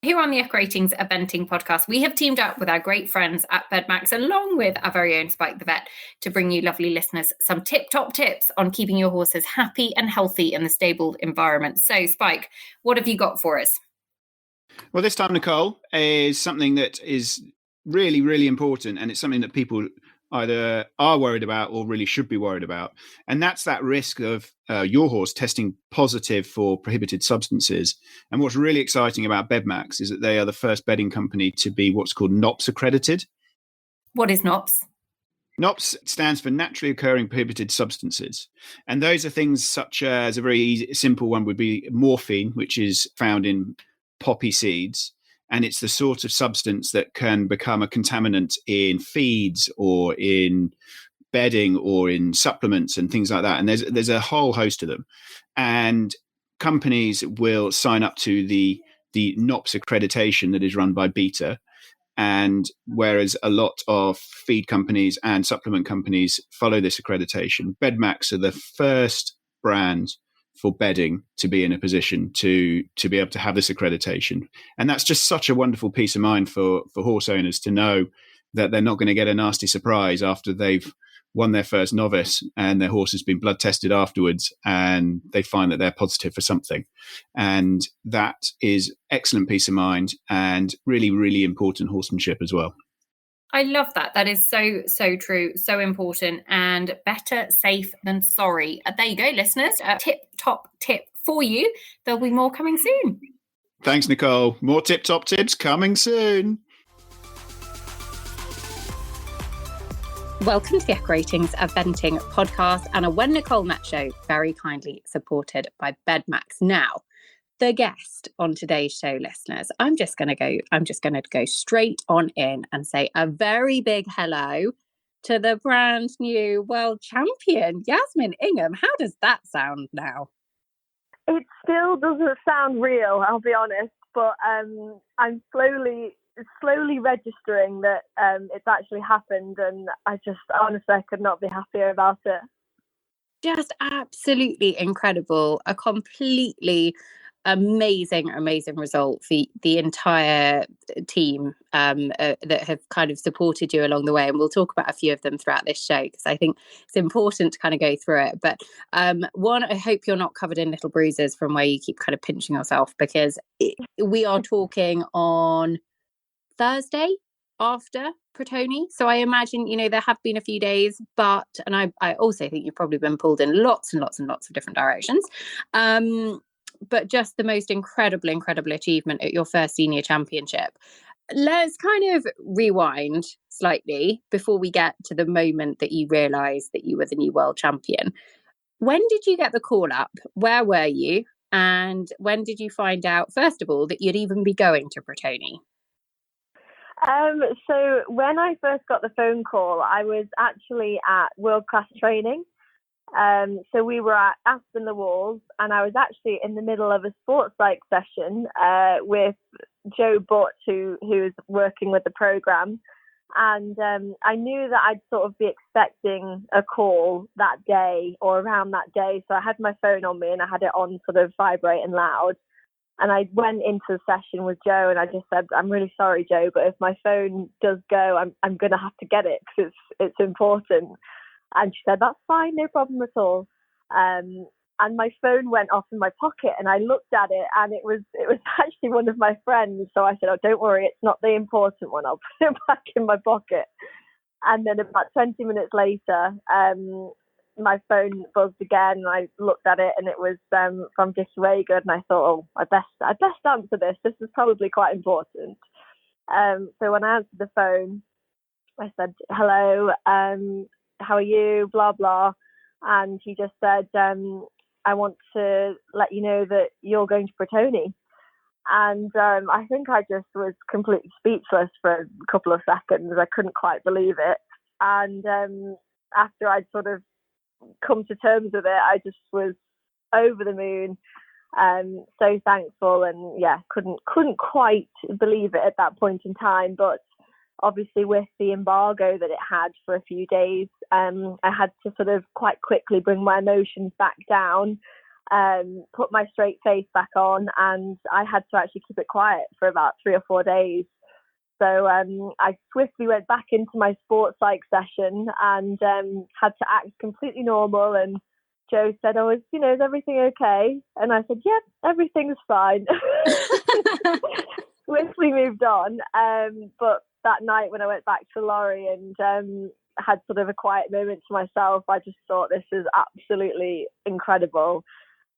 Here on the Echo Ratings Eventing podcast, we have teamed up with our great friends at Bedmax, along with our very own Spike the Vet, to bring you lovely listeners some tip-top tips on keeping your horses happy and healthy in the stable environment. So, Spike, what have you got for us? Well, this time, Nicole, is something that is really, really important, and it's something that people either are worried about or really should be worried about. And that's that risk of your horse testing positive for prohibited substances. And what's really exciting about Bedmax is that they are the first bedding company to be what's called NOPS accredited. What is NOPS? NOPS stands for naturally occurring prohibited substances. And those are things such as, a very easy, simple one would be morphine, which is found in poppy seeds. And it's the sort of substance that can become a contaminant in feeds or in bedding or in supplements and things like that. And there's a whole host of them. And companies will sign up to the NOPS accreditation that is run by BETA. And whereas a lot of feed companies and supplement companies follow this accreditation, Bedmax are the first brand for bedding to be in a position to be able to have this accreditation. And that's just such a wonderful peace of mind for horse owners to know that they're not going to get a nasty surprise after they've won their first novice and their horse has been blood tested afterwards and they find that they're positive for something. And that is excellent peace of mind and really, really important horsemanship as well. I love that. That is so, so true, so important, and better safe than sorry. There you go, listeners. A tip-top tip for you. There'll be more coming soon. Thanks, Nicole. More tip-top tips coming soon. Welcome to the Echo Ratings Eventing podcast and a When Nicole Met show, very kindly supported by Bedmax. Now, the guest on today's show, listeners, I'm just going to go straight on in and say a very big hello to the brand new world champion, Yasmin Ingham. How does that sound now? It still doesn't sound real, I'll be honest, but I'm slowly registering that it's actually happened, and I could not be happier about it. Just absolutely incredible. A completely amazing result for the entire team that have kind of supported you along the way, and we'll talk about a few of them throughout this show because I think it's important to kind of go through it. But one, I hope you're not covered in little bruises from where you keep kind of pinching yourself, because we are talking on Thursday after Pratoni, so I imagine there have been a few days, but I also think you've probably been pulled in lots and lots of different directions. But just the most incredible achievement at your first senior championship. Let's kind of rewind slightly before we get to the moment that you realised that you were the new world champion. When did you get the call up? Where were you? And when did you find out, first of all, that you'd even be going to Pratoni? So when I first got the phone call, I was actually at World Class Training. So we were at Aspen the Walls, and I was actually in the middle of a sports bike session with Joe Butt, who was working with the program. And I knew that I'd sort of be expecting a call that day or around that day. So I had my phone on me and I had it on sort of vibrate and loud. And I went into the session with Joe and I just said, I'm really sorry, Joe, but if my phone does go, I'm going to have to get it because it's important. And she said, that's fine, no problem at all. And my phone went off in my pocket and I looked at it and it was actually one of my friends. So I said, oh, don't worry, it's not the important one. I'll put it back in my pocket. And then about 20 minutes later, my phone buzzed again and I looked at it and it was from Dickie Waygood, and I thought, oh, I best answer this. This is probably quite important. So when I answered the phone, I said, hello, how are you, blah, blah. And he just said, I want to let you know that you're going to Pratoni. And I think I just was completely speechless for a couple of seconds. I couldn't quite believe it. And after I'd sort of come to terms with it, I just was over the moon, so thankful, and couldn't quite believe it at that point in time. But obviously with the embargo that it had for a few days, I had to sort of quite quickly bring my emotions back down put my straight face back on, and I had to actually keep it quiet for about 3 or 4 days. So I swiftly went back into my sports psych session and had to act completely normal. And Joe said, "Oh, is everything okay?" And I said, "Yep, everything's fine." Swiftly moved on. But that night when I went back to the lorry and had sort of a quiet moment to myself, I just thought, this is absolutely incredible.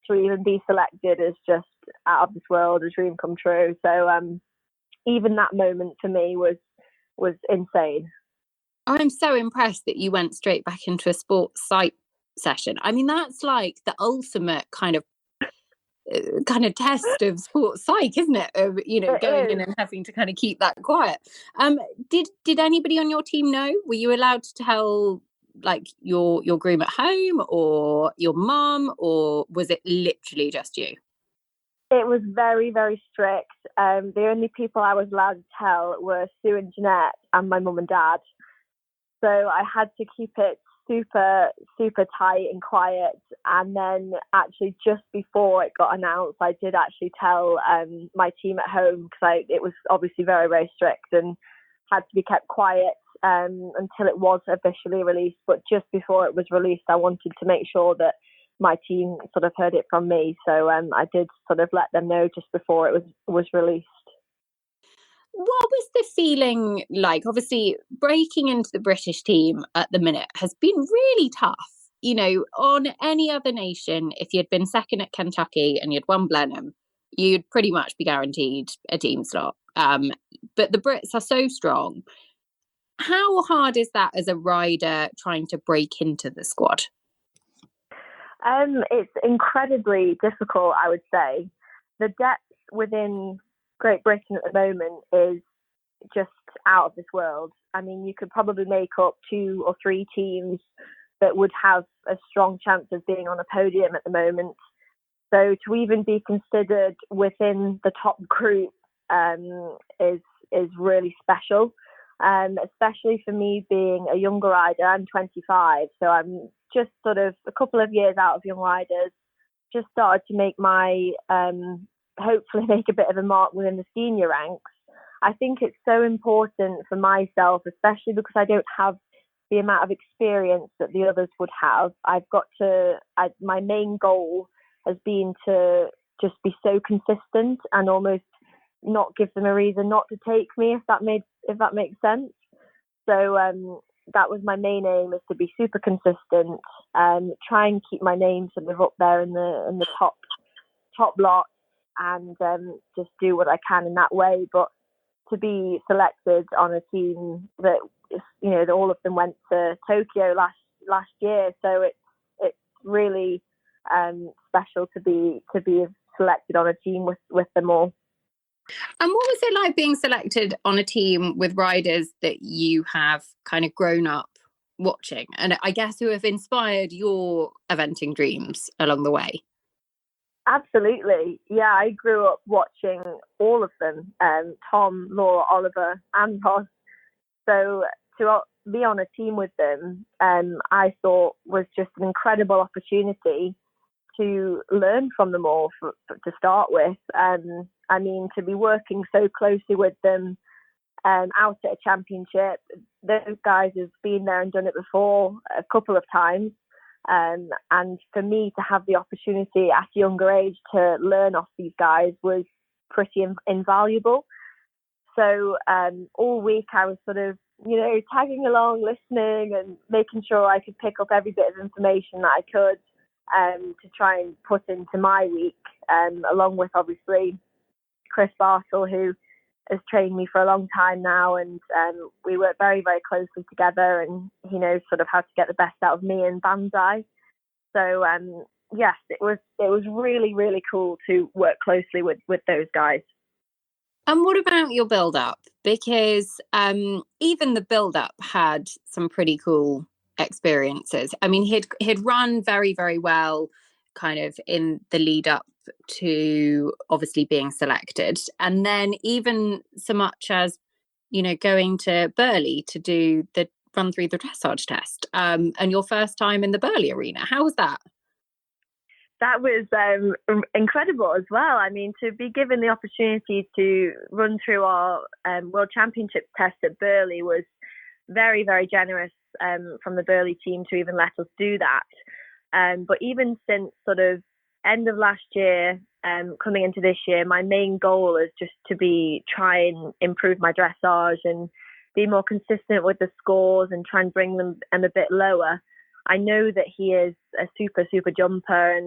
To even be selected is just out of this world, a dream come true. So even that moment for me was insane. I'm so impressed that you went straight back into a sports psych session. I mean, that's like the ultimate kind of test of sports psych, isn't it? Of going in and having to kind of keep that quiet. Did anybody on your team know? Were you allowed to tell like your groom at home or your mum, or was it literally just you? It was very, very strict. The only people I was allowed to tell were Sue and Jeanette and my mum and dad. So I had to keep it super, super tight and quiet. And then actually just before it got announced, I did actually tell my team at home, because it was obviously very, very strict and had to be kept quiet until it was officially released. But just before it was released, I wanted to make sure that my team sort of heard it from me. So I did sort of let them know just before it was released. What was the feeling like? Obviously, breaking into the British team at the minute has been really tough. On any other nation, if you'd been second at Kentucky and you'd won Blenheim, you'd pretty much be guaranteed a team slot. But the Brits are so strong. How hard is that as a rider trying to break into the squad? It's incredibly difficult, I would say. The depth within Great Britain at the moment is just out of this world. I mean, you could probably make up 2 or 3 teams that would have a strong chance of being on a podium at the moment. So to even be considered within the top group is really special, especially for me being a younger rider. I'm 25, so I'm just sort of a couple of years out of young riders, just started to make my hopefully make a bit of a mark within the senior ranks. I think it's so important for myself, especially because I don't have the amount of experience that the others would have. My main goal has been to just be so consistent and almost not give them a reason not to take me, if that makes sense. So that was my main aim, is to be super consistent, try and keep my name sort of up there in the top lot, and just do what I can in that way. But to be selected on a team that that all of them went to Tokyo last year, so it's really special to be selected on a team with them all. And what was it like being selected on a team with riders that you have kind of grown up watching, and I guess who have inspired your eventing dreams along the way? Absolutely. Yeah, I grew up watching all of them, Tom, Laura, Oliver and Ross. So to be on a team with them, I thought was just an incredible opportunity to learn from them all to start with. I mean, to be working so closely with them out at a championship, those guys have been there and done it before a couple of times. And for me to have the opportunity at a younger age to learn off these guys was pretty invaluable. So all week I was sort of, tagging along, listening and making sure I could pick up every bit of information that I could to try and put into my week, along with obviously Chris Bartle, who has trained me for a long time now, and we work very, very closely together, and he knows sort of how to get the best out of me and Banzai. So yes, it was really, really cool to work closely with those guys. And what about your build-up? Because even the build-up had some pretty cool experiences. I mean, he'd run very, very well kind of in the lead up to obviously being selected. And then even so much as, going to Burley to do the run through the dressage test, and your first time in the Burley arena. How was that? That was incredible as well. I mean, to be given the opportunity to run through our World Championship test at Burghley was very, very generous from the Burghley team to even let us do that. But even since sort of end of last year, coming into this year, my main goal is just to try and improve my dressage and be more consistent with the scores and try and bring them a bit lower. I know that he is a super, super jumper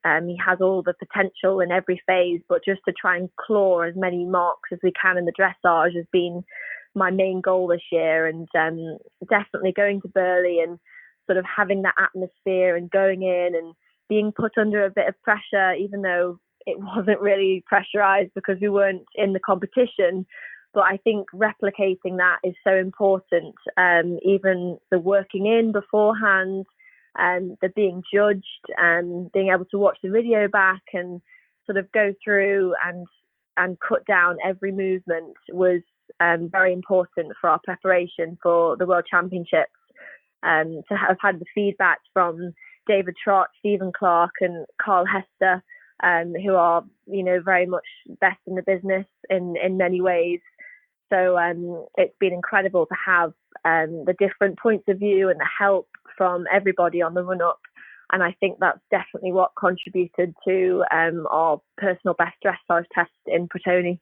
and he has all the potential in every phase, but just to try and claw as many marks as we can in the dressage has been my main goal this year. And definitely going to Burghley and sort of having that atmosphere and going in and being put under a bit of pressure, even though it wasn't really pressurized because we weren't in the competition. But I think replicating that is so important. Even the working in beforehand, the being judged and being able to watch the video back and sort of go through and cut down every movement was very important for our preparation for the World Championships. To have had the feedback from David Trott, Stephen Clark and Carl Hester, who are, very much best in the business in many ways. So it's been incredible to have the different points of view and the help from everybody on the run-up. And I think that's definitely what contributed to our personal best dressage test in Pratoni.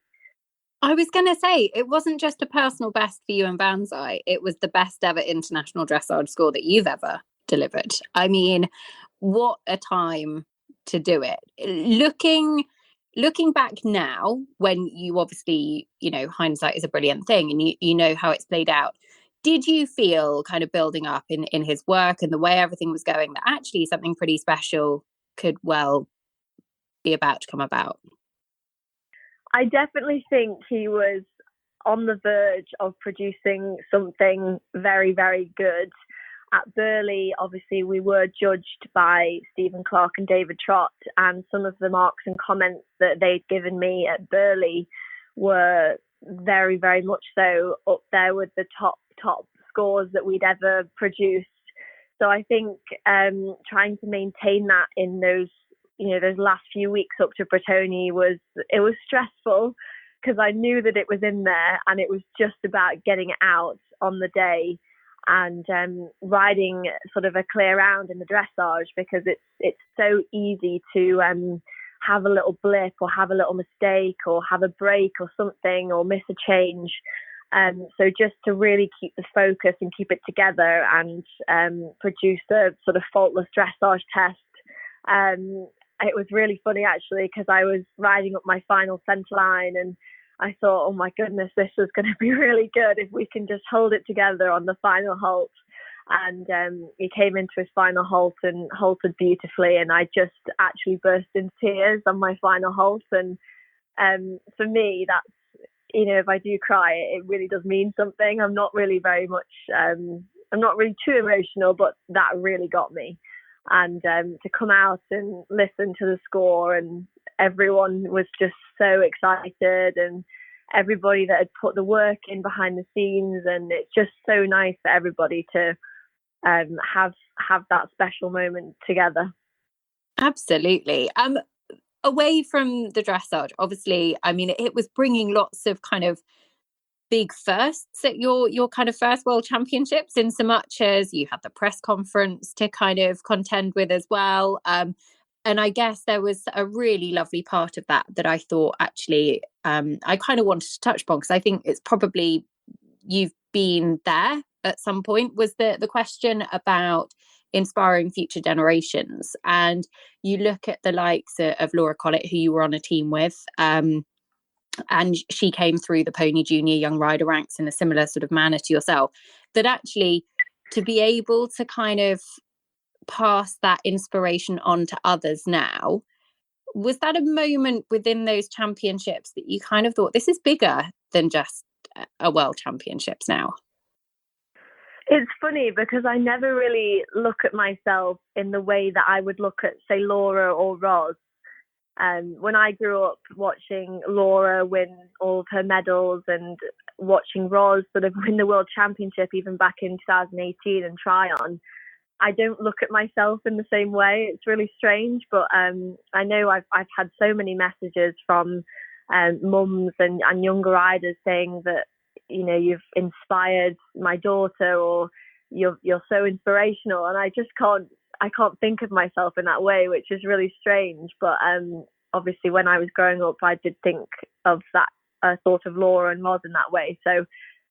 I was going to say, it wasn't just a personal best for you and Banzai. It was the best ever international dressage score that you've ever delivered. I mean, what a time to do it. Looking back now, when you obviously, hindsight is a brilliant thing and you know how it's played out, did you feel kind of building up in his work and the way everything was going that actually something pretty special could well be about to come about? I definitely think he was on the verge of producing something very, very good. At Burghley, obviously, we were judged by Stephen Clark and David Trott, and some of the marks and comments that they'd given me at Burghley were very, very much so up there with the top scores that we'd ever produced. So I think trying to maintain that in those last few weeks up to Pratoni was stressful because I knew that it was in there and it was just about getting it out on the day and riding sort of a clear round in the dressage because it's so easy to have a little blip or have a little mistake or have a break or something or miss a change. So just to really keep the focus and keep it together and produce a sort of faultless dressage test. It was really funny actually because I was riding up my final centre line and I thought, oh my goodness, this is going to be really good if we can just hold it together on the final halt. And he came into his final halt and halted beautifully, and I just actually burst into tears on my final halt. And for me, that's, if I do cry, it really does mean something. I'm not really very much, I'm not really too emotional, but that really got me. And to come out and listen to the score, and everyone was just so excited, and everybody that had put the work in behind the scenes, and it's just so nice for everybody to have that special moment together. Absolutely. Away from the dressage, obviously, I mean, it was bringing lots of kind of big firsts at your kind of first World Championships, in so much as you had the press conference to kind of contend with as well. And I guess there was a really lovely part of that I thought actually I kind of wanted to touch upon because I think it's probably you've been there at some point, was the question about inspiring future generations. And you look at the likes of Laura Collett, who you were on a team with, and she came through the Pony Junior Young Rider ranks in a similar sort of manner to yourself, that actually to be able to kind of pass that inspiration on to others now, was that a moment within those championships that you kind of thought, this is bigger than just a World Championships now? It's funny because I never really look at myself in the way that I would look at, say, Laura or Roz. When I grew up watching Laura win all of her medals and watching Roz sort of win the World Championship even back in 2018 and Tryon, I don't look at myself in the same way. It's really strange, but I know I've had so many messages from mums and younger riders saying that, you know, you've inspired my daughter, or you're so inspirational, and I can't think of myself in that way, which is really strange. But obviously when I was growing up, I did think of that sort of Laura and Roz in that way. So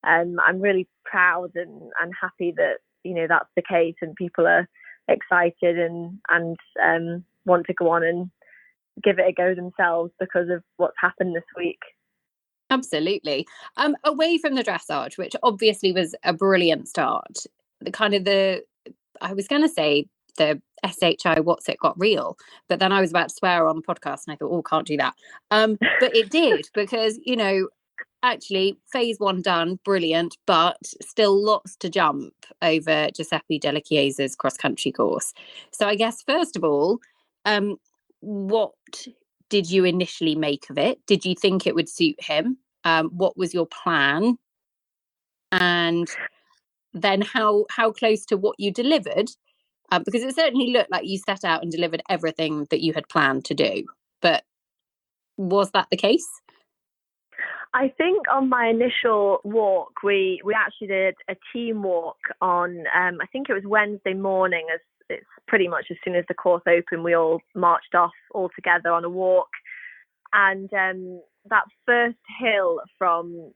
I'm really proud and happy that, you know, that's the case, and people are excited and want to go on and give it a go themselves because of what's happened this week. Absolutely. Away from the dressage, which obviously was a brilliant start, I was going to say the SHI what's it got real, but then I was about to swear on the podcast and I thought, oh, can't do that. But it did, because, you know, actually phase 1 done, brilliant, but still lots to jump over Giuseppe Della Chiesa's cross-country course. So I guess, first of all, what did you initially make of it? Did you think it would suit him? What was your plan? And then how close to what you delivered? Because it certainly looked like you set out and delivered everything that you had planned to do. But was that the case? I think on my initial walk, we actually did a team walk on, I think it was Wednesday morning, as it's pretty much as soon as the course opened, we all marched off all together on a walk. And that first hill from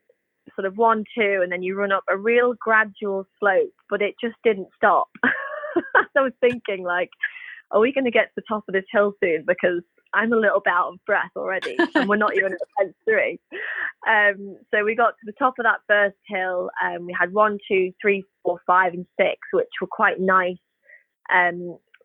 sort of 1-2, and then you run up a real gradual slope, but it just didn't stop. I was thinking, like, are we going to get to the top of this hill soon? Because I'm a little bit out of breath already, and we're not even at fence 3. So we got to the top of that first hill, and we had 1, 2, 3, 4, 5, and 6, which were quite nice,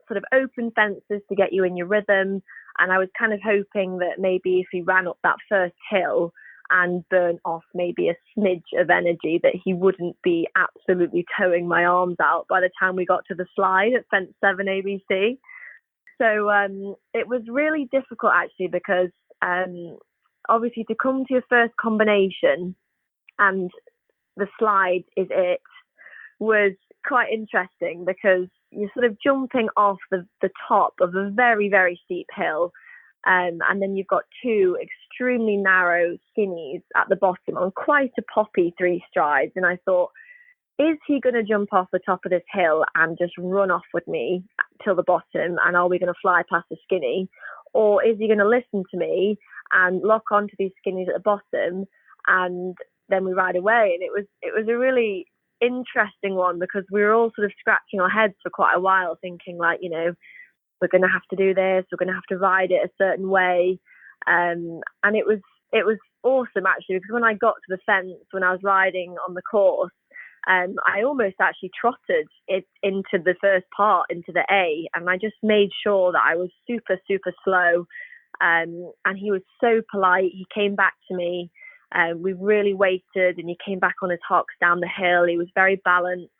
sort of open fences to get you in your rhythm. And I was kind of hoping that maybe if he ran up that first hill and burn off maybe a smidge of energy, that he wouldn't be absolutely towing my arms out by the time we got to the slide at fence 7 ABC. So it was really difficult, actually, because obviously to come to your first combination and the slide is it, was quite interesting, because you're sort of jumping off the top of a very, very steep hill. And then you've got 2 extremely narrow skinnies at the bottom on quite a poppy 3 strides. And I thought, is he going to jump off the top of this hill and just run off with me till the bottom? And are we going to fly past the skinny? Or is he going to listen to me and lock onto these skinnies at the bottom, and then we ride away? And it was a really interesting one, because we were all sort of scratching our heads for quite a while, thinking, like, you know, we're going to have to do this, we're going to have to ride it a certain way. And it was awesome, actually, because when I got to the fence, when I was riding on the course, I almost actually trotted it into the first part, into the A, and I just made sure that I was super, super slow. And he was so polite. He came back to me. We really waited, and he came back on his hocks down the hill. He was very balanced.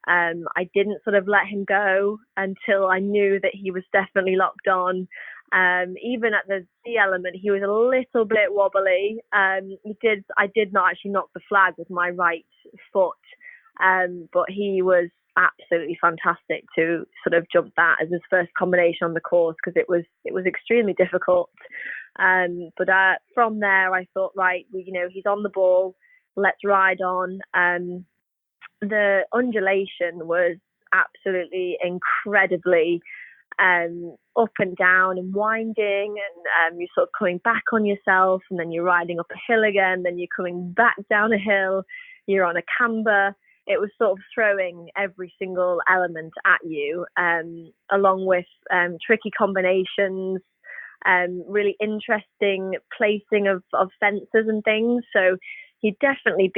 I didn't sort of let him go until I knew that he was definitely locked on. Even at the C element, he was a little bit wobbly. I did not actually knock the flag with my right foot, but he was absolutely fantastic to sort of jump that as his first combination on the course, because it was extremely difficult. But from there, I thought, right, you know, he's on the ball, let's ride on. The undulation was absolutely incredibly up and down and winding, and you're sort of coming back on yourself, and then you're riding up a hill again, then you're coming back down a hill, you're on a camber. It was sort of throwing every single element at you, along with tricky combinations, really interesting placing of fences and things. So Giuseppe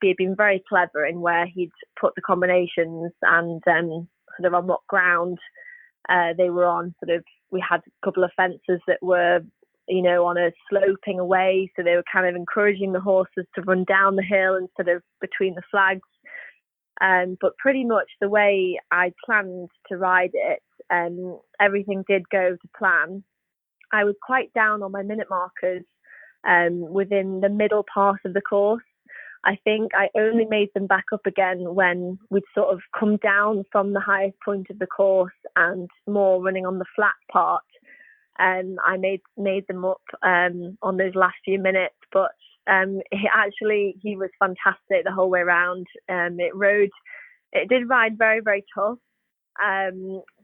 had been very clever in where he'd put the combinations and sort of on what ground they were on. Sort of, we had a couple of fences that were, you know, on a sloping away, so they were kind of encouraging the horses to run down the hill instead of between the flags. But pretty much the way I planned to ride it, everything did go to plan. I was quite down on my minute markers within the middle part of the course. I think I only made them back up again when we'd sort of come down from the highest point of the course and more running on the flat part. I made them up on those last few minutes, but he was fantastic the whole way around. It did ride very, very tough,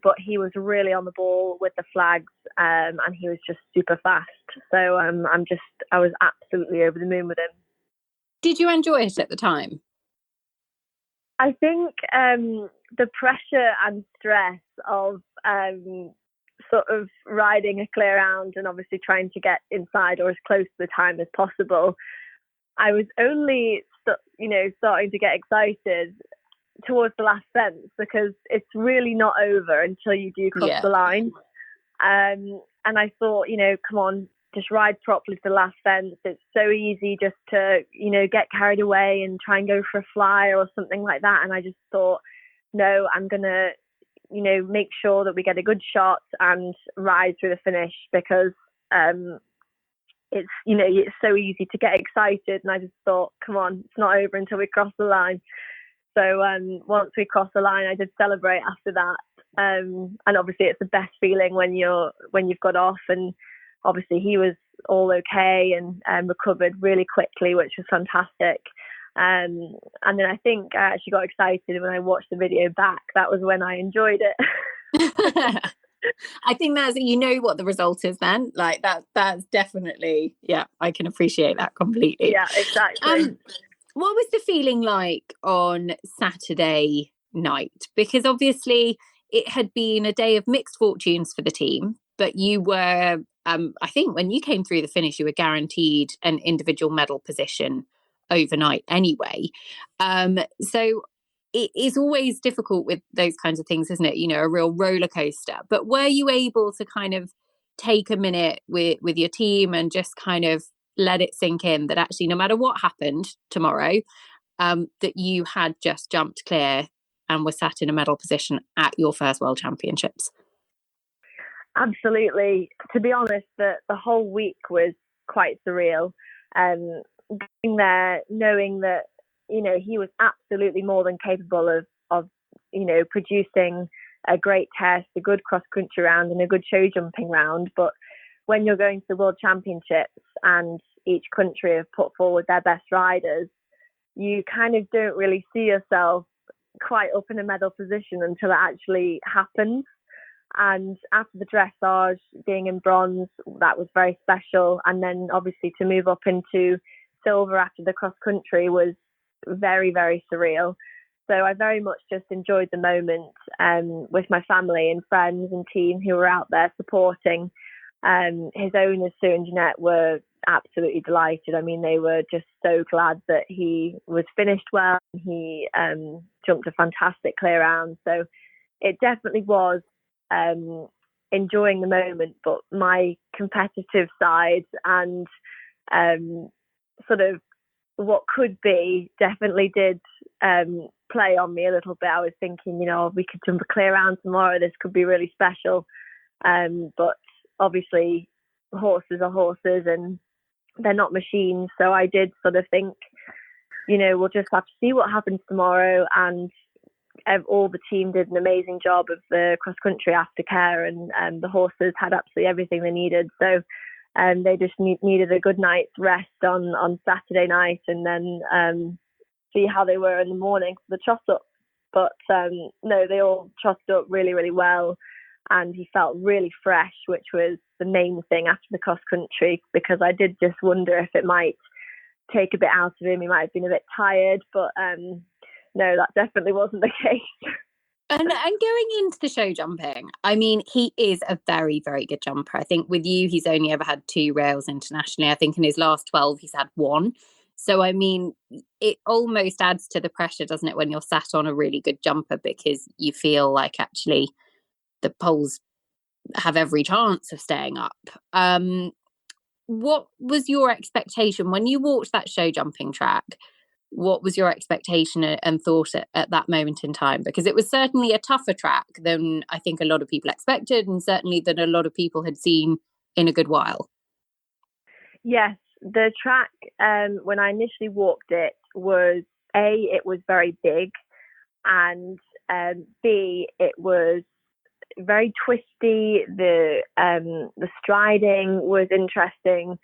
but he was really on the ball with the flags, and he was just super fast. So I was absolutely over the moon with him. Did you enjoy it at the time? I think the pressure and stress of sort of riding a clear round and obviously trying to get inside or as close to the time as possible, I was only starting to get excited towards the last fence, because it's really not over until you do cross the line. And I thought, come on, just ride properly to the last fence. It's so easy just to, get carried away and try and go for a fly or something like that. And I just thought, no, I'm going to, make sure that we get a good shot and ride through the finish, because it's so easy to get excited. And I just thought, come on, it's not over until we cross the line. So once we crossed the line, I did celebrate after that. And obviously it's the best feeling when you've got off, and obviously he was all okay and recovered really quickly, which was fantastic. And then I think I actually got excited when I watched the video back. That was when I enjoyed it. I think that's, what the result is then. Like that's definitely, I can appreciate that completely. Yeah, exactly. What was the feeling like on Saturday night? Because obviously it had been a day of mixed fortunes for the team, but you were, I think when you came through the finish, you were guaranteed an individual medal position overnight anyway. So it is always difficult with those kinds of things, isn't it? A real roller coaster. But were you able to kind of take a minute with your team and just kind of let it sink in that actually no matter what happened tomorrow, that you had just jumped clear and were sat in a medal position at your first World Championships? Absolutely. To be honest, the whole week was quite surreal. Going there, knowing that, he was absolutely more than capable of producing a great test, a good cross-country round and a good show jumping round. But when you're going to the World Championships and each country have put forward their best riders, you kind of don't really see yourself quite up in a medal position until it actually happens. And after the dressage, being in bronze, that was very special. And then obviously to move up into silver after the cross country was very, very surreal. So I very much just enjoyed the moment with my family and friends and team who were out there supporting. His owners, Sue and Jeanette, were absolutely delighted. I mean, they were just so glad that he was finished well. He jumped a fantastic clear round. So it definitely was enjoying the moment, but my competitive side and sort of what could be definitely did play on me a little bit. I was thinking, if we could jump a clear round tomorrow, this could be really special. But obviously horses are horses and they're not machines. So I did sort of think, we'll just have to see what happens tomorrow. And all the team did an amazing job of the cross-country aftercare, and the horses had absolutely everything they needed. So they just needed a good night's rest on Saturday night, and then see how they were in the morning for the trot up. But no, they all trotted up really, really well, and he felt really fresh, which was the main thing after the cross-country, because I did just wonder if it might take a bit out of him. He might have been a bit tired, but no, that definitely wasn't the case. And going into the show jumping, I mean, he is a very, very good jumper. I think with you, he's only ever had 2 rails internationally. I think in his last 12, he's had 1. So, I mean, it almost adds to the pressure, doesn't it, when you're sat on a really good jumper, because you feel like actually the poles have every chance of staying up. What was your expectation when you walked that show jumping track? What was your expectation and thought at that moment in time? Because it was certainly a tougher track than I think a lot of people expected, and certainly than a lot of people had seen in a good while. Yes, the track, when I initially walked it, was it was very big, and B, it was very twisty. The striding was interesting.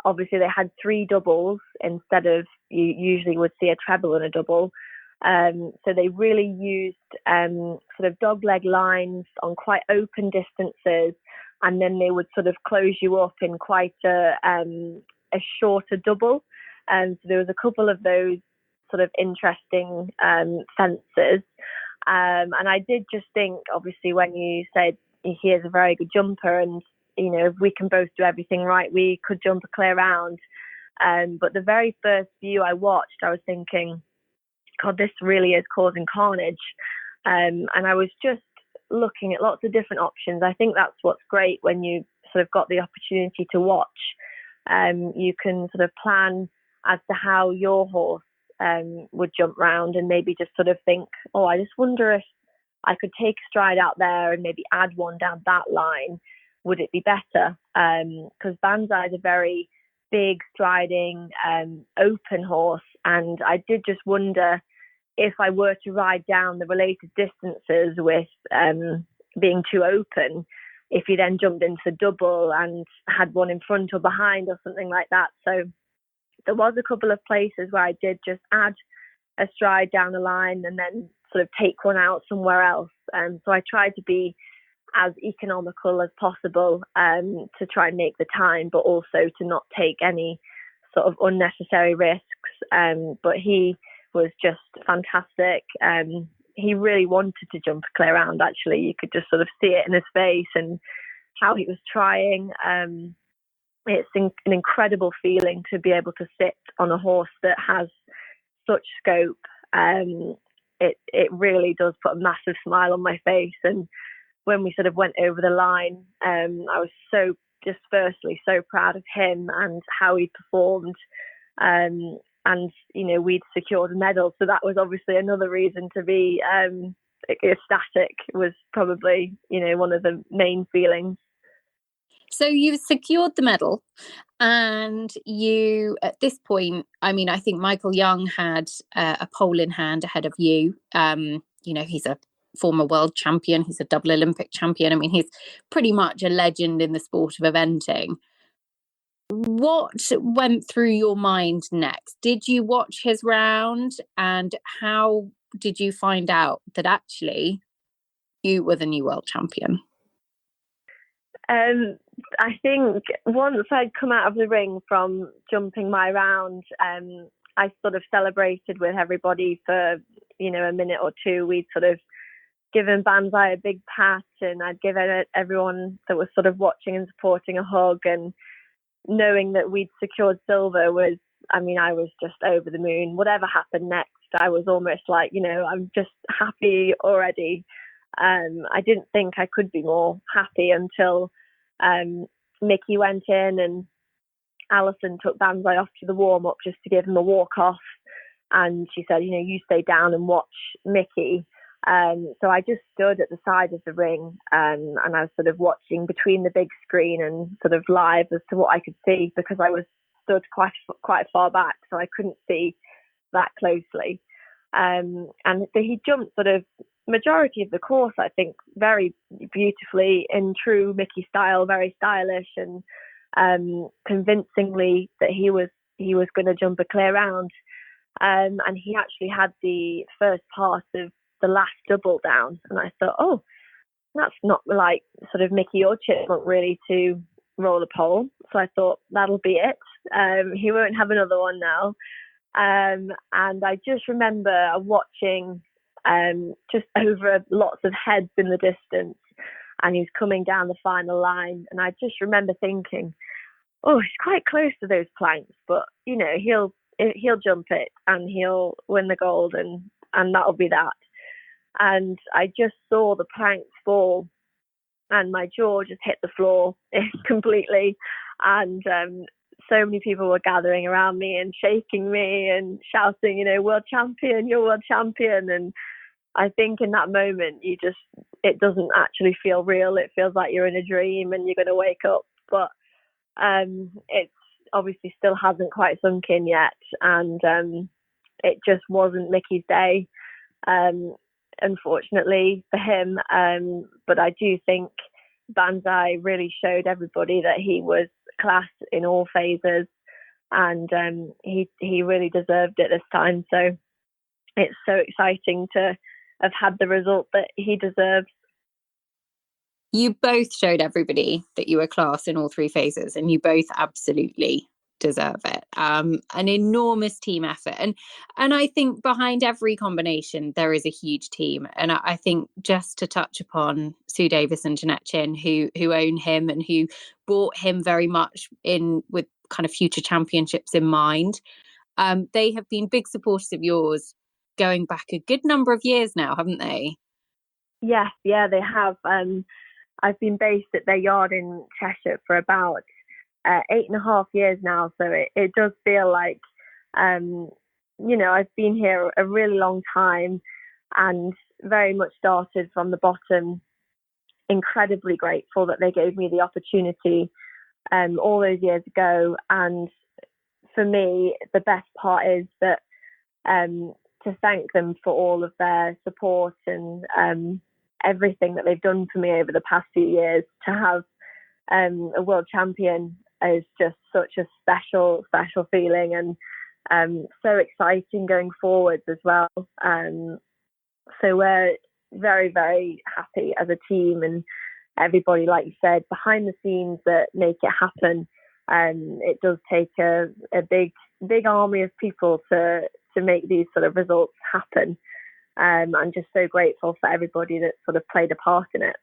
Obviously, they had 3 doubles instead of, you usually would see a treble and a double. So they really used sort of dogleg lines on quite open distances, and then they would sort of close you up in quite a shorter double. So there was a couple of those sort of interesting fences. And I did just think, obviously, when you said he is a very good jumper, and if we can both do everything right, we could jump a clear round. But the very first view I watched, I was thinking, God, this really is causing carnage. And I was just looking at lots of different options. I think that's what's great when you sort of got the opportunity to watch. You can sort of plan as to how your horse would jump round, and maybe just sort of think, oh, I just wonder if I could take a stride out there and maybe add one down that line. Would it be better? Because Banzai is a very big, striding, open horse, and I did just wonder if I were to ride down the related distances with being too open, if he then jumped into double and had one in front or behind or something like that. So there was a couple of places where I did just add a stride down the line and then sort of take one out somewhere else. So I tried to be as economical as possible to try and make the time, but also to not take any sort of unnecessary risks. But he was just fantastic. He really wanted to jump a clear round, actually. You could just sort of see it in his face and how he was trying. It's an incredible feeling to be able to sit on a horse that has such scope. It really does put a massive smile on my face. And when we sort of went over the line, I was so just firstly so proud of him and how he performed. And, we'd secured a medal. So that was obviously another reason to be ecstatic, was probably, one of the main feelings. So you've secured the medal, and you, at this point, I think Michael Young had a pole in hand ahead of you. He's a former world champion. He's a double Olympic champion. He's pretty much a legend in the sport of eventing. What went through your mind next? Did you watch his round, and how did you find out that actually you were the new world champion? I think once I'd come out of the ring from jumping my round, I sort of celebrated with everybody for, a minute or two. We'd sort of given Banzai a big pat, and I'd given everyone that was sort of watching and supporting a hug, and knowing that we'd secured silver was, I was just over the moon. Whatever happened next, I was almost like, I'm just happy already. I didn't think I could be more happy until Mickey went in and Alison took Banzai off to the warm-up just to give him a walk-off. And she said, you stay down and watch Mickey. So I just stood at the side of the ring and I was sort of watching between the big screen and sort of live as to what I could see, because I was stood quite far back, so I couldn't see that closely. And so he jumped sort of majority of the course, I think, very beautifully in true Mickey style, very stylish, and convincingly that he was going to jump a clear round. And he actually had the first part of the last double down, and I thought, oh, that's not like sort of Mickey or Chipmunk really to roll a pole. So I thought that'll be it. He won't have another one now. And I just remember watching just over lots of heads in the distance, and he was coming down the final line, and I just remember thinking, oh, he's quite close to those planks, but he'll jump it and he'll win the gold, and that'll be that. And I just saw the planks fall, and my jaw just hit the floor completely, and so many people were gathering around me and shaking me and shouting, world champion, you're world champion. And I think in that moment, it doesn't actually feel real. It feels like you're in a dream and you're going to wake up. But it's obviously still hasn't quite sunk in yet, and it just wasn't Mickey's day, unfortunately for him. But I do think Banzai really showed everybody that he was class in all phases, and he really deserved it this time. So it's so exciting to have had the result that he deserves. You both showed everybody that you were class in all three phases, and you both absolutely deserve it. An enormous team effort, and I think behind every combination there is a huge team. And I think just to touch upon Sue Davis and Jeanette Chin, who own him and who brought him very much in with kind of future championships in mind. They have been big supporters of yours going back a good number of years now, haven't they? Yes, yeah, they have. I've been based at their yard in Cheshire for about 8.5 years now, so it does feel like, I've been here a really long time and very much started from the bottom. Incredibly grateful that they gave me the opportunity all those years ago. And for me, the best part is that to thank them for all of their support and everything that they've done for me over the past few years. To have a world champion is just such a special feeling, and so exciting going forwards as well. So we're very, very happy as a team, and everybody, like you said, behind the scenes that make it happen. It does take a big army of people to make these sort of results happen. I'm just so grateful for everybody that sort of played a part in it.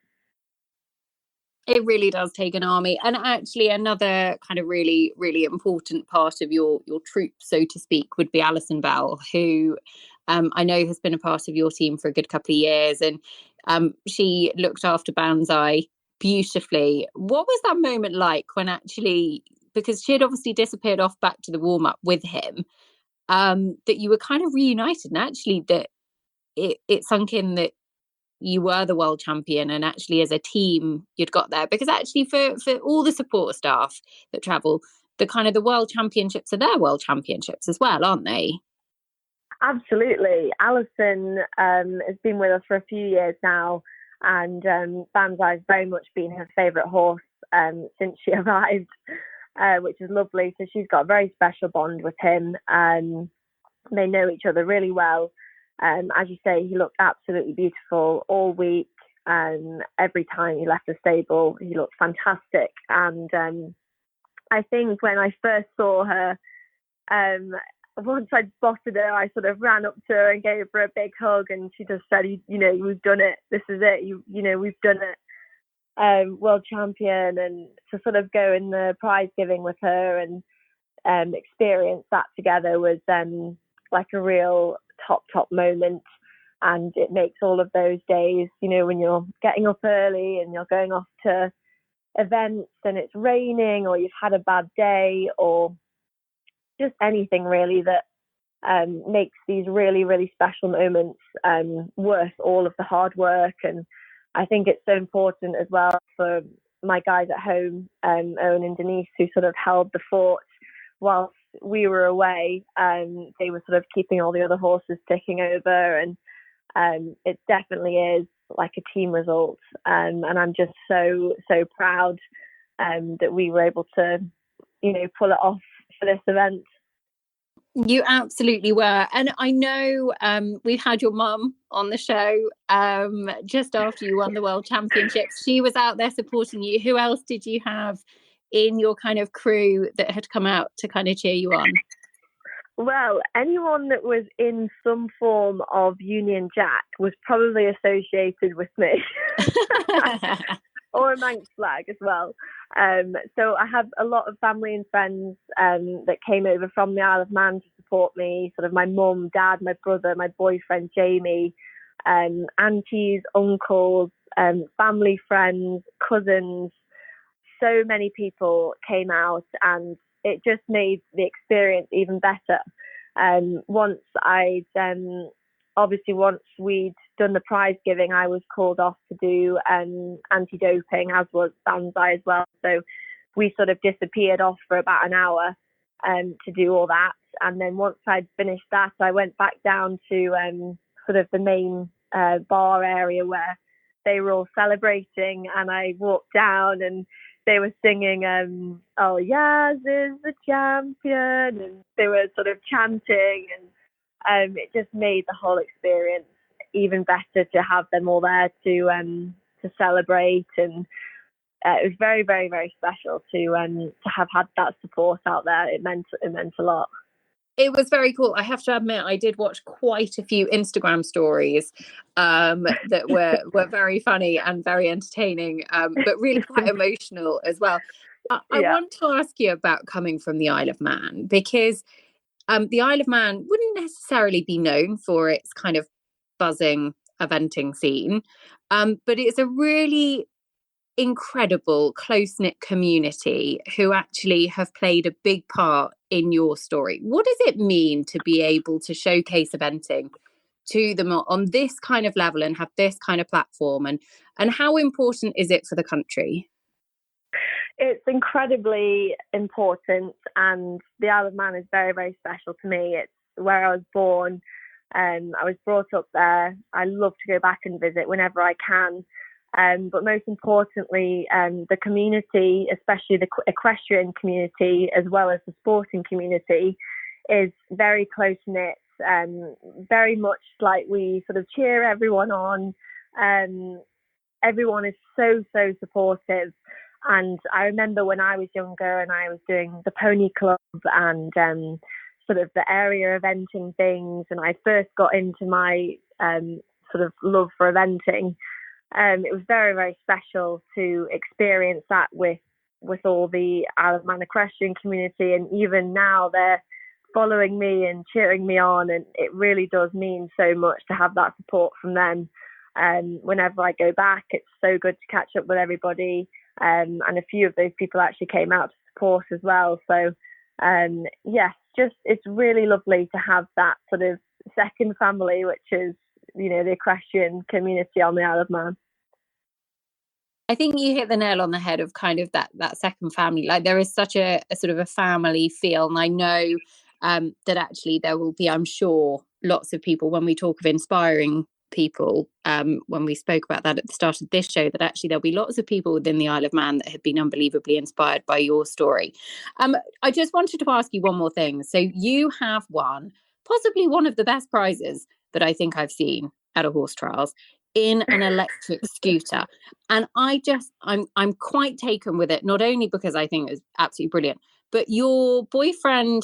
It really does take an army. And actually another kind of really, really important part of your troop, so to speak, would be Alison Bell, who I know has been a part of your team for a good couple of years. And she looked after Banzai beautifully. What was that moment like when actually, because she had obviously disappeared off back to the warm-up with him, that you were kind of reunited, and actually that it sunk in that you were the world champion, and actually as a team you'd got there? Because actually for all the support staff that travel, the world championships are their world championships as well, aren't they? Absolutely. Alison has been with us for a few years now, and Banzai has very much been her favourite horse since she arrived, which is lovely. So she's got a very special bond with him. They know each other really well. As you say, he looked absolutely beautiful all week. Every time he left the stable, he looked fantastic. And I think when I first saw her, once I'd spotted her, I sort of ran up to her and gave her a big hug. And she just said, we've done it. This is it. We've done it. World champion. And to sort of go in the prize giving with her and experience that together was like a real top moment. And it makes all of those days, when you're getting up early and you're going off to events and it's raining, or you've had a bad day, or just anything really that makes these really, really special moments worth all of the hard work. And I think it's so important as well for my guys at home, Owen and Denise, who sort of held the fort whilst we were away. They were sort of keeping all the other horses ticking over, and it definitely is like a team result. And I'm just so proud that we were able to, pull it off for this event. You absolutely were. And I know we've had your mum on the show just after you won the World Championships. She was out there supporting you. Who else did you have in your kind of crew that had come out to kind of cheer you on? Well, anyone that was in some form of Union Jack was probably associated with me. Or a Manx flag as well. So I have a lot of family and friends that came over from the Isle of Man to support me. Sort of my mum, dad, my brother, my boyfriend Jamie, aunties, uncles, family, friends, cousins. So many people came out, and it just made the experience even better. Once we'd done the prize giving, I was called off to do anti-doping, as was Banzai as well. So we sort of disappeared off for about an hour to do all that. And then once I'd finished that, I went back down to sort of the main bar area where they were all celebrating, and I walked down and they were singing, "Oh, Yas is the champion," and they were sort of chanting, and it just made the whole experience even better to have them all there to celebrate. And it was very, very, very special to have had that support out there. It meant a lot. It was very cool. I have to admit, I did watch quite a few Instagram stories that were very funny and very entertaining, but really quite emotional as well. I want to ask you about coming from the Isle of Man, because the Isle of Man wouldn't necessarily be known for its kind of buzzing eventing scene, but it's a really incredible close-knit community who actually have played a big part in your story. What does it mean to be able to showcase eventing to them on this kind of level and have this kind of platform, and how important is it for the country? It's incredibly important, and the Isle of Man is very, very special to me. It's where I was born. I was brought up there. I love to go back and visit whenever I can. But most importantly, the community, especially the equestrian community, as well as the sporting community, is very close-knit, very much like we sort of cheer everyone on. Everyone is so, so supportive. And I remember when I was younger and I was doing the pony club and sort of the area eventing things, and I first got into my sort of love for eventing, it was very, very special to experience that with all the Isle of Man equestrian community. And even now they're following me and cheering me on, and it really does mean so much to have that support from them. Whenever I go back, it's so good to catch up with everybody, and a few of those people actually came out to support as well. So yes, just it's really lovely to have that sort of second family, which is, you know, the equestrian community on the Isle of Man. I think you hit the nail on the head of kind of that second family. Like, there is such a sort of a family feel, and I know that actually there will be, I'm sure, lots of people, when we talk of inspiring people, when we spoke about that at the start of this show, that actually there'll be lots of people within the Isle of Man that have been unbelievably inspired by your story. I just wanted to ask you one more thing. So you have won possibly one of the best prizes that I think I've seen at a horse trials, in an electric scooter. And I'm quite taken with it, not only because I think it's absolutely brilliant, but your boyfriend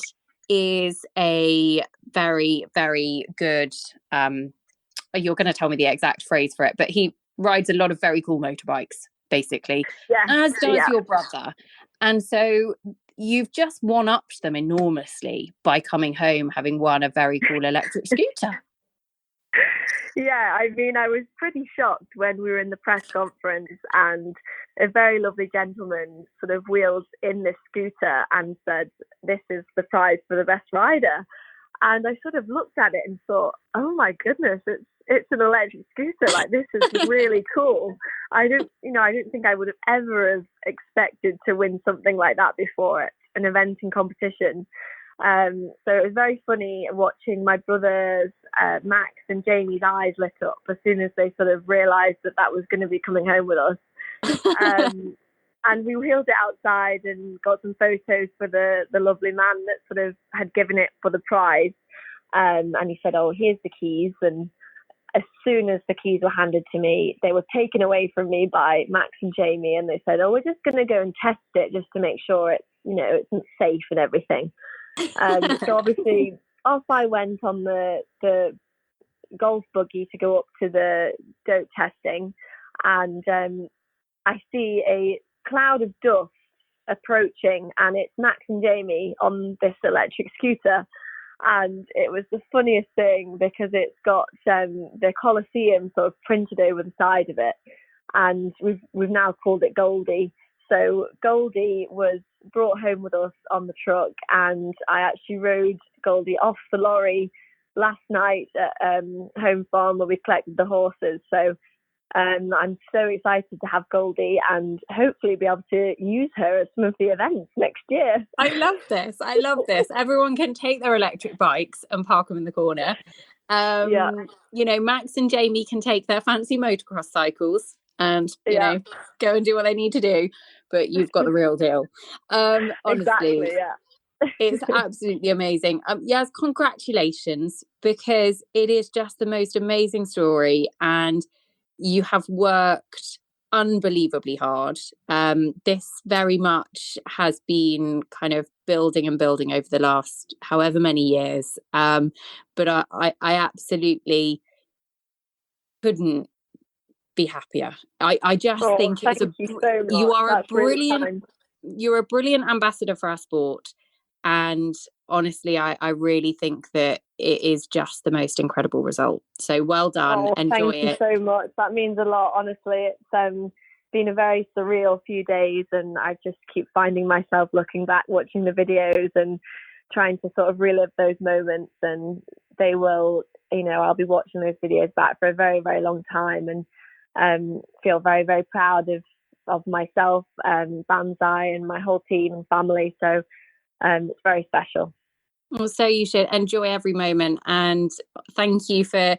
is a very, very good, you're going to tell me the exact phrase for it, but he rides a lot of very cool motorbikes, basically, as does your brother. And so you've just one-upped them enormously by coming home having won a very cool electric scooter. Yeah, I mean, I was pretty shocked when we were in the press conference and a very lovely gentleman sort of wheeled in this scooter and said, "This is the prize for the best rider." And I sort of looked at it and thought, oh my goodness, it's an electric scooter. Like, this is really cool. I don't think I would have ever expected to win something like that before at an eventing competition. So it was very funny watching my brothers, Max and Jamie's eyes lit up as soon as they sort of realised that was going to be coming home with us. And we wheeled it outside and got some photos for the lovely man that sort of had given it for the prize. And he said, "Oh, here's the keys." And as soon as the keys were handed to me, they were taken away from me by Max and Jamie. And they said, "Oh, we're just going to go and test it just to make sure it's safe and everything." So obviously off I went on the golf buggy to go up to the goat testing, and I see a cloud of dust approaching, and it's Max and Jamie on this electric scooter. And it was the funniest thing because it's got the Colosseum sort of printed over the side of it, and we've now called it Goldie. So Goldie was brought home with us on the truck, and I actually rode Goldie off the lorry last night at Home Farm where we collected the horses. So I'm so excited to have Goldie and hopefully be able to use her at some of the events next year. I love this. Everyone can take their electric bikes and park them in the corner. You know, Max and Jamie can take their fancy motocross cycles and, you know, go and do what they need to do. But you've got the real deal. Honestly, exactly, it's absolutely amazing. Yes, congratulations, because it is just the most amazing story and you have worked unbelievably hard. This very much has been kind of building and building over the last however many years. But I absolutely couldn't be happier. I just think it's you are a brilliant, you're a brilliant ambassador for our sport. And honestly, I really think that it is just the most incredible result. So well done. Enjoy it. Thank you so much. That means a lot, honestly. It's been a very surreal few days, and I just keep finding myself looking back, watching the videos and trying to sort of relive those moments. And they will, you know, I'll be watching those videos back for a very, very long time, and feel very, very proud of myself, Banzai, and my whole team and family. So it's very special. Well, so you should enjoy every moment, and thank you for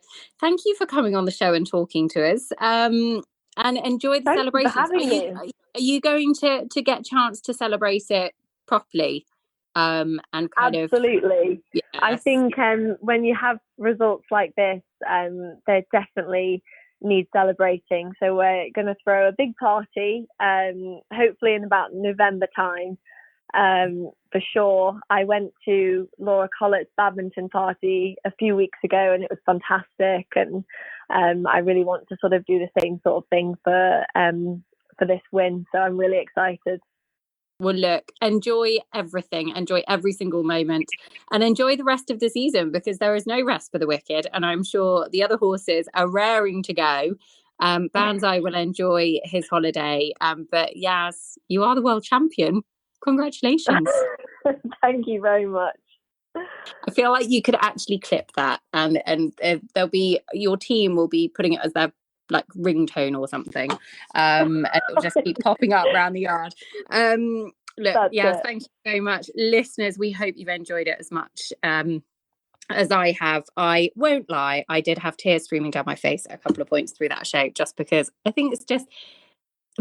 coming on the show and talking to us. And enjoy the celebrations. Are you going to get a chance to celebrate it properly? And kind absolutely. Yes. I think when you have results like this, they definitely need celebrating. So we're going to throw a big party, hopefully in about November time. For sure. I went to Laura Collett's badminton party a few weeks ago and it was fantastic, and I really want to sort of do the same sort of thing for this win, so I'm really excited. Well, look, enjoy everything, enjoy every single moment, and enjoy the rest of the season, because there is no rest for the wicked, and I'm sure the other horses are raring to go. Banzai will enjoy his holiday, but Yas, you are the world champion. Congratulations. Thank you very much. I feel like you could actually clip that, and there'll be, your team will be putting it as their like ringtone or something, and it'll just keep popping up around the yard. Look, yes, thank you very much, listeners. We hope you've enjoyed it as much as I have. I won't lie, I did have tears streaming down my face at a couple of points through that show, just because I think it's just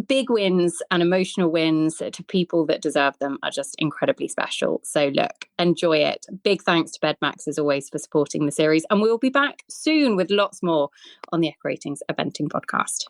big wins and emotional wins to people that deserve them are just incredibly special. So look, enjoy it. Big thanks to BedMax as always for supporting the series, and we'll be back soon with lots more on the Echo Ratings Eventing podcast.